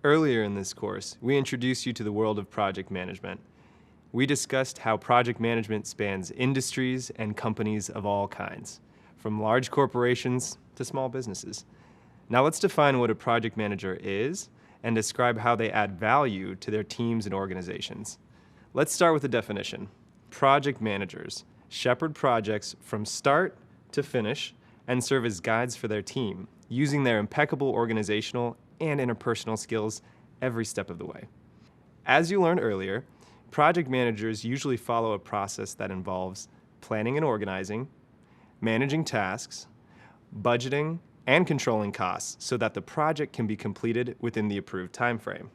Earlier in this course, we introduced you to the world of project management. We discussed how project management spans industries and companies of all kinds, from large corporations to small businesses. Now let's define what a project manager is and describe how they add value to their teams and organizations. Let's start with the definition. Project managers shepherd projects from start to finish and serve as guides for their team, using their impeccable organizational and interpersonal skills every step of the way. As you learned earlier, project managers usually follow a process that involves planning and organizing, managing tasks, budgeting, and controlling costs so that the project can be completed within the approved time frame.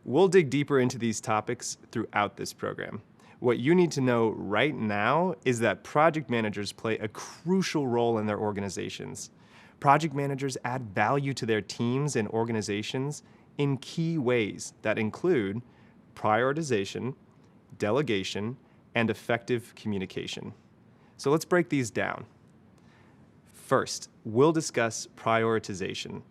We'll dig deeper into these topics throughout this program. What you need to know right now is that project managers play a crucial role in their organizations. Project managers add value to their teams and organizations in key ways that include prioritization, delegation, and effective communication. So let's break these down. First, we'll discuss prioritization.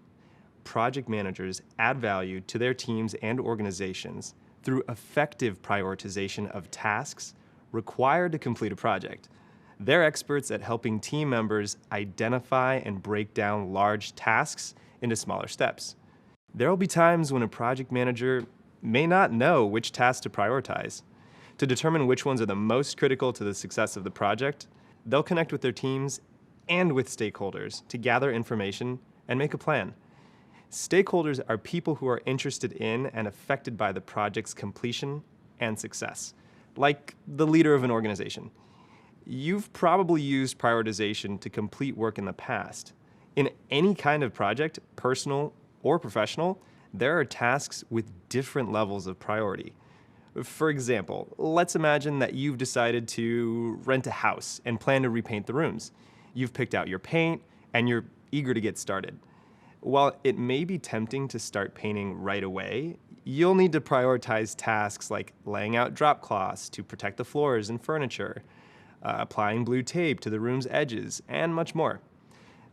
Project managers add value to their teams and organizations through effective prioritization of tasks required to complete a project. They're experts at helping team members identify and break down large tasks into smaller steps. There will be times when a project manager may not know which tasks to prioritize. To determine which ones are the most critical to the success of the project, they'll connect with their teams and with stakeholders to gather information and make a plan. Stakeholders are people who are interested in and affected by the project's completion and success, like the leader of an organization. You've probably used prioritization to complete work in the past. In any kind of project, personal or professional, there are tasks with different levels of priority. For example, let's imagine that you've decided to rent a house and plan to repaint the rooms. You've picked out your paint and you're eager to get started. While it may be tempting to start painting right away, you'll need to prioritize tasks like laying out drop cloths to protect the floors and furniture, applying blue tape to the room's edges, and much more.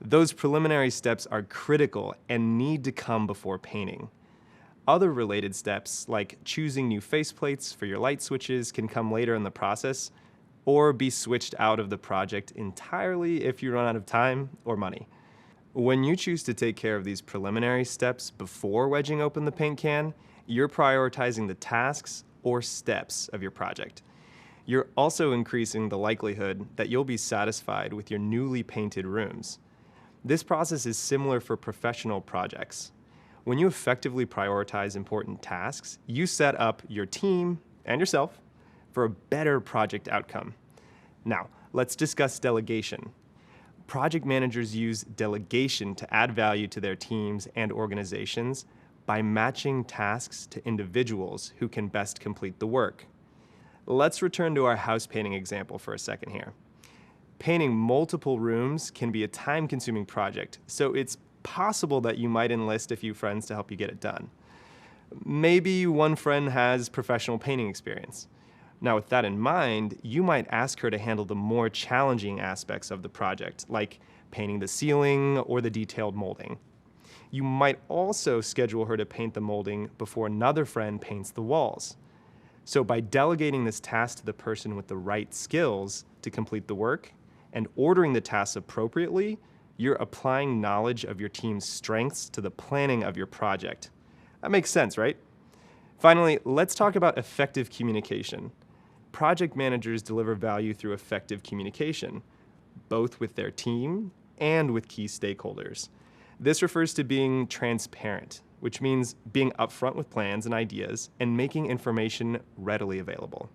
Those preliminary steps are critical and need to come before painting. Other related steps, like choosing new faceplates for your light switches, can come later in the process or be switched out of the project entirely if you run out of time or money. When you choose to take care of these preliminary steps before wedging open the paint can, you're prioritizing the tasks or steps of your project. You're also increasing the likelihood that you'll be satisfied with your newly painted rooms. This process is similar for professional projects. When you effectively prioritize important tasks, you set up your team and yourself for a better project outcome. Now, let's discuss delegation. Project managers use delegation to add value to their teams and organizations by matching tasks to individuals who can best complete the work. Let's return to our house painting example for a second here. Painting multiple rooms can be a time-consuming project, so it's possible that you might enlist a few friends to help you get it done. Maybe one friend has professional painting experience. Now, with that in mind, you might ask her to handle the more challenging aspects of the project, like painting the ceiling or the detailed molding. You might also schedule her to paint the molding before another friend paints the walls. So by delegating this task to the person with the right skills to complete the work and ordering the tasks appropriately, you're applying knowledge of your team's strengths to the planning of your project. That makes sense, right? Finally, let's talk about effective communication. Project managers deliver value through effective communication, both with their team and with key stakeholders. This refers to being transparent, which means being upfront with plans and ideas and making information readily available.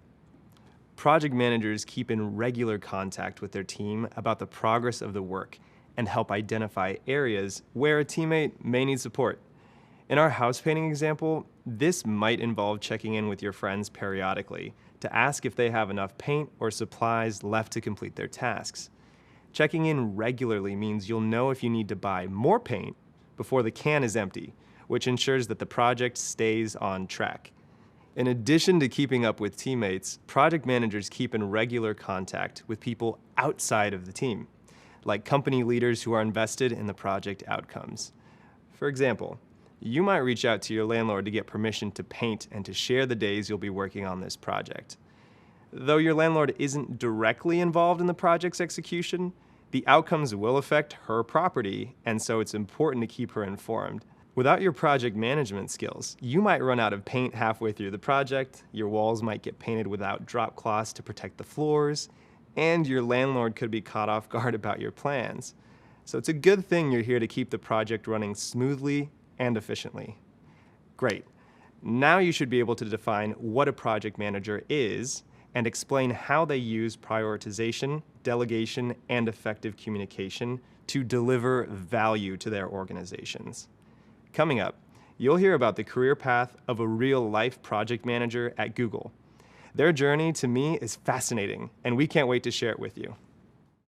Project managers keep in regular contact with their team about the progress of the work and help identify areas where a teammate may need support. In our house painting example, this might involve checking in with your friends periodically to ask if they have enough paint or supplies left to complete their tasks. Checking in regularly means you'll know if you need to buy more paint before the can is empty, which ensures that the project stays on track. In addition to keeping up with teammates, project managers keep in regular contact with people outside of the team, like company leaders who are invested in the project outcomes. For example, You might reach out to your landlord to get permission to paint and to share the days you'll be working on this project. Though your landlord isn't directly involved in the project's execution, the outcomes will affect her property, and so it's important to keep her informed. Without your project management skills, you might run out of paint halfway through the project, your walls might get painted without drop cloths to protect the floors, and your landlord could be caught off guard about your plans. So it's a good thing you're here to keep the project running smoothly and efficiently. Great. Now you should be able to define what a project manager is and explain how they use prioritization, delegation, and effective communication to deliver value to their organizations. Coming up, you'll hear about the career path of a real-life project manager at Google. Their journey, to me, is fascinating, and we can't wait to share it with you.